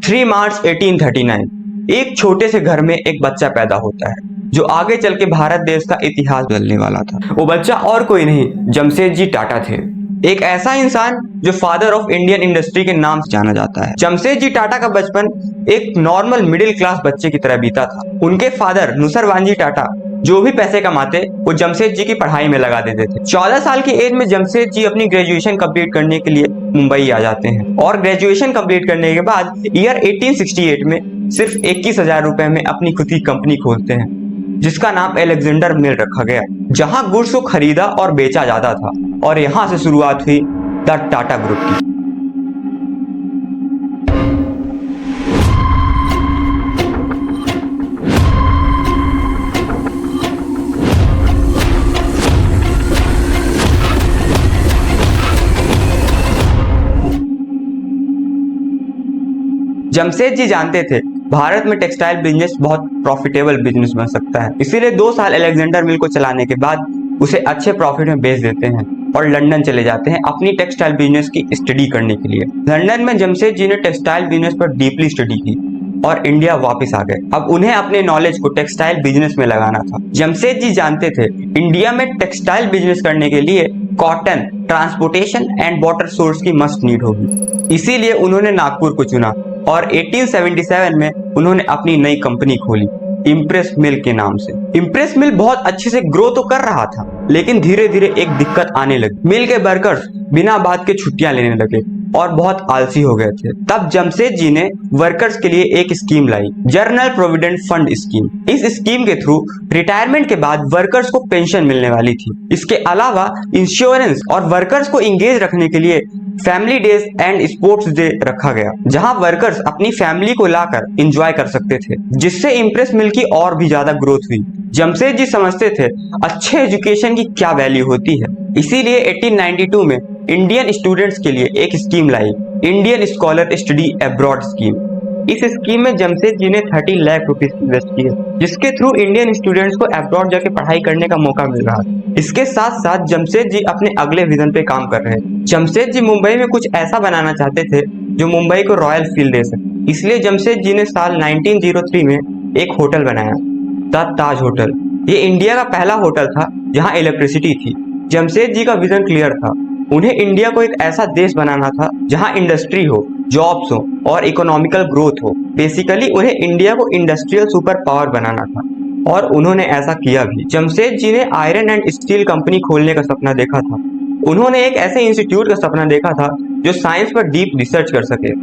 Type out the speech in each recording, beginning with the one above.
3 मार्च 1839 एक छोटे से घर में एक बच्चा पैदा होता है जो आगे चल के भारत देश का इतिहास बदलने वाला था। वो बच्चा और कोई नहीं, जमशेदजी टाटा थे। एक ऐसा इंसान जो फादर ऑफ इंडियन इंडस्ट्री के नाम से जाना जाता है। जमशेदजी टाटा का बचपन एक नॉर्मल मिडिल क्लास बच्चे की तरह बीता था। उनके फादर नुसरवानजी टाटा जो भी पैसे कमाते वो जमशेद जी की पढ़ाई में लगा देते थे। 14 साल की एज में जमशेद जी अपनी ग्रेजुएशन कंप्लीट करने के लिए मुंबई आ जाते हैं और ग्रेजुएशन कंप्लीट करने के बाद ईयर 1868 में सिर्फ 21,000 रुपए में अपनी खुद की कंपनी खोलते हैं जिसका नाम अलेक्जेंडर मिल रखा गया, जहां गुड्स को खरीदा और बेचा जाता था और यहां से शुरुआत हुई द टाटा ग्रुप की। जमशेद जी जानते थे भारत में टेक्सटाइल बिजनेस बहुत प्रॉफिटेबल बिजनेस बन सकता है, इसीलिए 2 साल अलेक्जेंडर मिल को चलाने के बाद उसे अच्छे प्रॉफिट में बेच देते हैं और लंदन चले जाते हैं अपनी टेक्सटाइल बिजनेस की स्टडी करने के लिए। लंदन में जमशेद जी ने टेक्सटाइल बिजनेस पर डीपली स्टडी की और इंडिया वापस आ गए। अब उन्हें अपने नॉलेज को टेक्सटाइल बिजनेस में लगाना था। जमशेद जी जानते थे इंडिया में टेक्सटाइल बिजनेस करने के लिए cotton, transportation and water source की मस्ट नीड होगी, इसीलिए उन्होंने नागपुर को चुना और 1877 में उन्होंने अपनी नई कंपनी खोली इम्प्रेस मिल के नाम से। इम्प्रेस मिल बहुत अच्छे से ग्रो तो कर रहा था, लेकिन धीरे धीरे एक दिक्कत आने लगी। मिल के वर्कर्स बिना बात के छुट्टियां लेने लगे और बहुत आलसी हो गए थे। तब जमशेद जी ने वर्कर्स के लिए एक स्कीम लाई, जनरल प्रोविडेंट फंड स्कीम। इस स्कीम के थ्रू रिटायरमेंट के बाद वर्कर्स को पेंशन मिलने वाली थी। इसके अलावा इंश्योरेंस और वर्कर्स को इंगेज रखने के लिए family days and sports day रखा गया, जहां वर्कर्स अपनी फैमिली को लाकर एंजॉय कर सकते थे, जिससे इम्प्रेस मिल की और भी ज्यादा ग्रोथ हुई। जमशेद जी समझते थे अच्छे एजुकेशन की क्या वैल्यू होती है, इसीलिए 1892 में इंडियन स्टूडेंट्स के लिए एक स्कीम लाई, Indian scholar study abroad scheme. इस स्कीम में जमशेद जी ने 30 लाख रुपीस इन्वेस्ट किए, जिसके थ्रू इंडियन स्टूडेंट्स को अब्रॉड जाके पढ़ाई करने का मौका मिल रहा था। इसके साथ साथ जमशेद जी अपने अगले विजन पे काम कर रहे हैं। जमशेद जी मुंबई में कुछ ऐसा बनाना चाहते थे जो मुंबई को रॉयल फील दे सके, इसलिए जमशेद जी ने साल 1903 में एक होटल बनाया, द ताज होटल। ये इंडिया का पहला होटल था जहाँ इलेक्ट्रिसिटी थी। जमशेद जी का विजन क्लियर था, उन्हें इंडिया को एक ऐसा देश बनाना था जहां इंडस्ट्री हो, जॉब्स हो और इकोनॉमिकल ग्रोथ हो। बेसिकली उन्हें इंडिया को इंडस्ट्रियल सुपर पावर बनाना था और उन्होंने ऐसा किया भी। जमशेद जी ने आयरन एंड स्टील कंपनी खोलने का सपना देखा था। उन्होंने एक ऐसे इंस्टीट्यूट का सपना देखा था जो साइंस पर डीप रिसर्च कर सके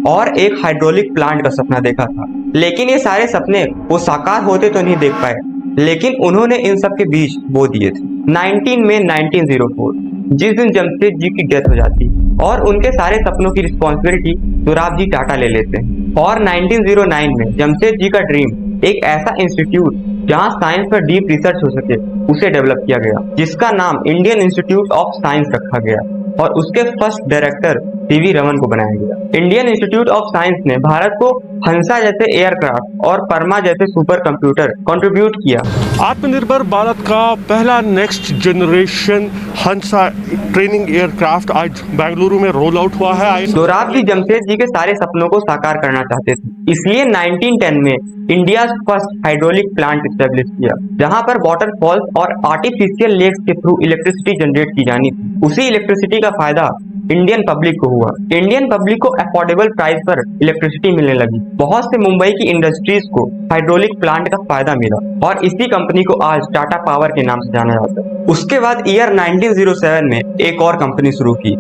और एक हाइड्रोलिक प्लांट का सपना देखा था। लेकिन ये सारे सपने वो साकार होते तो नहीं देख पाए, लेकिन उन्होंने इन सब के बीज बो दिए थे। 19 मई 1904 जिस दिन जमशेद जी की डेथ हो जाती और उनके सारे सपनों की रिस्पॉन्सिबिलिटी सोराबजी टाटा ले लेते हैं और 1909 में जमशेद जी का ड्रीम एक ऐसा इंस्टीट्यूट जहां साइंस पर डीप रिसर्च हो सके उसे डेवलप किया गया, जिसका नाम इंडियन इंस्टीट्यूट ऑफ साइंस रखा गया और उसके फर्स्ट डायरेक्टर सीवी रमन को बनाया गया। इंडियन इंस्टीट्यूट ऑफ साइंस ने भारत को हंसा जैसे एयरक्राफ्ट और परमा जैसे सुपर कंप्यूटर कंट्रीब्यूट किया। आत्मनिर्भर भारत का पहला नेक्स्ट जनरेशन हंसा ट्रेनिंग एयरक्राफ्ट आज बेंगलुरु में रोल आउट हुआ है। सोराबजी जमशेद जी के सारे सपनों को साकार करना चाहते थे, इसलिए 1910 में India first hydraulic plant establish किया, जहां पर वाटरफॉल्स और आर्टिफिशियल लेक्स के थ्रू इलेक्ट्रिसिटी जनरेट की जानी थी। उसी इलेक्ट्रिसिटी का फायदा इंडियन पब्लिक को हुआ। इंडियन पब्लिक को अफोर्डेबल प्राइस पर इलेक्ट्रिसिटी मिलने लगी। बहुत से मुंबई की इंडस्ट्रीज को हाइड्रोलिक प्लांट का फायदा मिला और इसी कंपनी को आज टाटा पावर के नाम से जाना जाता है। उसके बाद ईयर 1907 में एक और कंपनी शुरू की,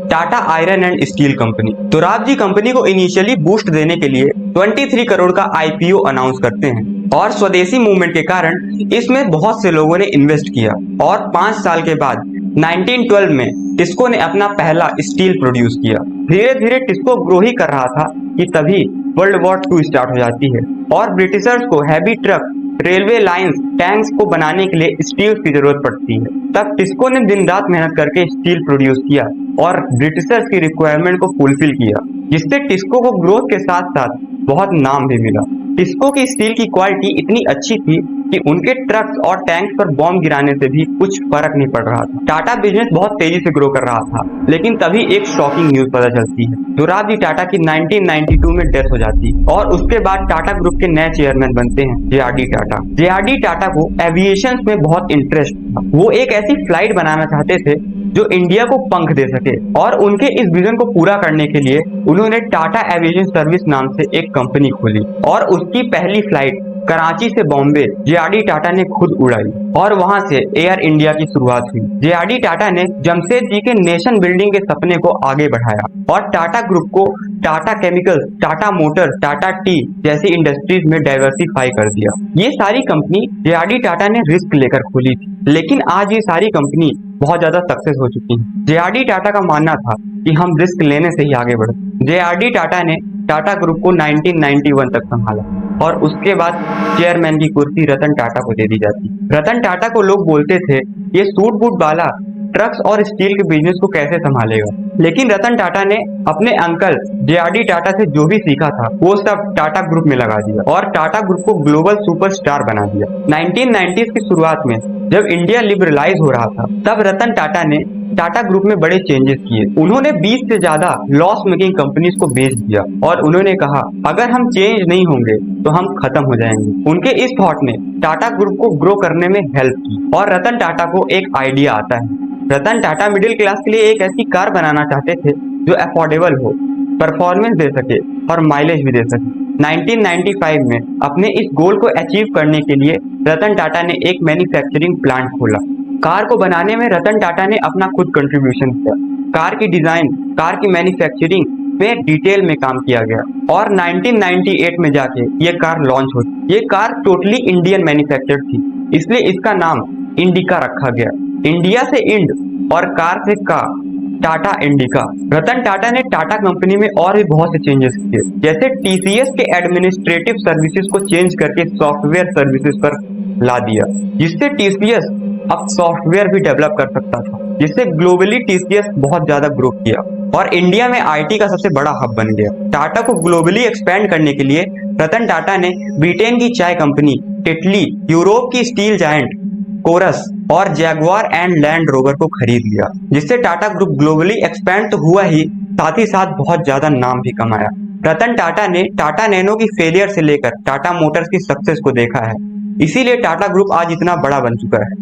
Tata iron and steel company. Sorabji company को इनिशियली बूस्ट देने के लिए 23 करोड़ का आईपीओ अनाउंस करते हैं और स्वदेशी मूवमेंट के कारण इसमें बहुत से लोगों ने इन्वेस्ट किया और 5 साल के बाद 1912 में टिस्को ने अपना पहला स्टील प्रोड्यूस किया। धीरे धीरे टिस्को ग्रो ही कर रहा था कि तभी वर्ल्ड वॉर 2 स्टार्ट हो जाती है और ब्रिटिशर्स को heavy truck, railway lines, tanks को बनाने के लिए स्टील की जरूरत पड़ती है। तब टिस्को ने दिन रात मेहनत करके स्टील प्रोड्यूस किया और ब्रिटिशर्स की रिक्वायरमेंट को फुलफिल किया, जिससे टिस्को को ग्रोथ के साथ साथ बहुत नाम भी मिला। टिस्को की स्टील की क्वालिटी इतनी अच्छी थी कि उनके ट्रक्स और टैंक्स पर बॉम्ब गिराने से भी कुछ फर्क नहीं पड़ रहा था। टाटा बिजनेस बहुत तेजी से ग्रो कर रहा था, लेकिन तभी एक शॉकिंग न्यूज पता चलती है। दोराबजी टाटा की 1992 में डेथ हो जाती है और उसके बाद टाटा ग्रुप के नए चेयरमैन बनते हैं जे.आर.डी. टाटा। जे.आर.डी. टाटा को एविएशन में बहुत इंटरेस्ट था। वो एक ऐसी फ्लाइट बनाना चाहते थे जो इंडिया को पंख दे सके, और उनके इस विजन को पूरा करने के लिए उन्होंने टाटा एविएशन सर्विस नाम से एक कंपनी खोली और उसकी पहली फ्लाइट कराची से बॉम्बे जे.आर.डी. टाटा ने खुद उड़ाई और वहां से एयर इंडिया की शुरुआत हुई। जे.आर.डी. टाटा ने जमशेदजी के नेशन बिल्डिंग के सपने को आगे बढ़ाया और टाटा ग्रुप को Tata chemicals, Tata Motors, Tata T जैसी इंडस्ट्रीज में डाइवर्सिफाई कर दिया। ये सारी कंपनी जे.आर.डी. टाटा ने रिस्क लेकर खोली थी, लेकिन आज ये सारी कंपनी बहुत ज्यादा सक्सेस हो चुकी है। जे.आर.डी. टाटा का मानना था कि हम रिस्क लेने से ही आगे बढ़े। जे.आर.डी. टाटा ने टाटा ग्रुप को 1991 तक संभाला और उसके बाद चेयरमैन की कुर्सी रतन टाटा को दे दी जाती। रतन टाटा को लोग बोलते थे ये सूट बूट वाला ट्रक्स और स्टील के बिजनेस को कैसे संभालेगा, लेकिन रतन टाटा ने अपने अंकल जे.आर.डी. टाटा से जो भी सीखा था वो सब टाटा ग्रुप में लगा दिया और टाटा ग्रुप को ग्लोबल सुपरस्टार बना दिया। 1990s की शुरुआत में जब इंडिया लिबरलाइज हो रहा था, तब रतन टाटा ने टाटा ग्रुप में बड़े चेंजेस किए। उन्होंने 20 से ज्यादा लॉस मेकिंग कंपनीज को बेच दिया और उन्होंने कहा अगर हम चेंज नहीं होंगे तो हम खत्म हो जाएंगे। उनके इस थॉट ने टाटा ग्रुप को ग्रो करने में हेल्प की और रतन टाटा को एक आइडिया आता है। रतन टाटा मिडिल क्लास के लिए एक ऐसी कार बनाना चाहते थे जो अफोर्डेबल हो, परफॉर्मेंस दे सके और माइलेज भी दे सके। 1995 में अपने इस गोल को अचीव करने के लिए रतन टाटा ने एक मैन्युफैक्चरिंग प्लांट खोला। कार को बनाने में रतन टाटा ने अपना खुद कंट्रीब्यूशन किया। कार की डिजाइन, कार की मैन्युफैक्चरिंग में डिटेल में काम किया गया और 1998 में जाके ये कार लॉन्च हुई। ये कार टोटली इंडियन मैन्युफैक्चर्ड थी, इसलिए इसका नाम इंडिका रखा गया। इंडिया से इंड और कार से का, टाटा इंडिका। रतन टाटा ने टाटा कंपनी में और भी बहुत से चेंजेस किए, जैसे टीसीएस के एडमिनिस्ट्रेटिव सर्विसेज को चेंज करके सॉफ्टवेयर सर्विसेज पर ला दिया, जिससे टीसीएस अब सॉफ्टवेयर भी डेवलप कर सकता था, जिससे ग्लोबली टीसीएस बहुत ज्यादा ग्रो किया और इंडिया में आईटी का सबसे बड़ा हब बन गया। टाटा को ग्लोबली एक्सपेंड करने के लिए रतन टाटा ने ब्रिटेन की चाय कंपनी टेटली, यूरोप की स्टील जायंट कोरस और जैगवार एंड लैंड रोवर को खरीद लिया, जिससे टाटा ग्रुप ग्लोबली एक्सपेंड तो हुआ ही, साथ ही साथ बहुत ज्यादा नाम भी कमाया। रतन टाटा ने टाटा नैनो की फेलियर से लेकर टाटा मोटर्स की सक्सेस को देखा है, इसीलिए टाटा ग्रुप आज इतना बड़ा बन चुका है।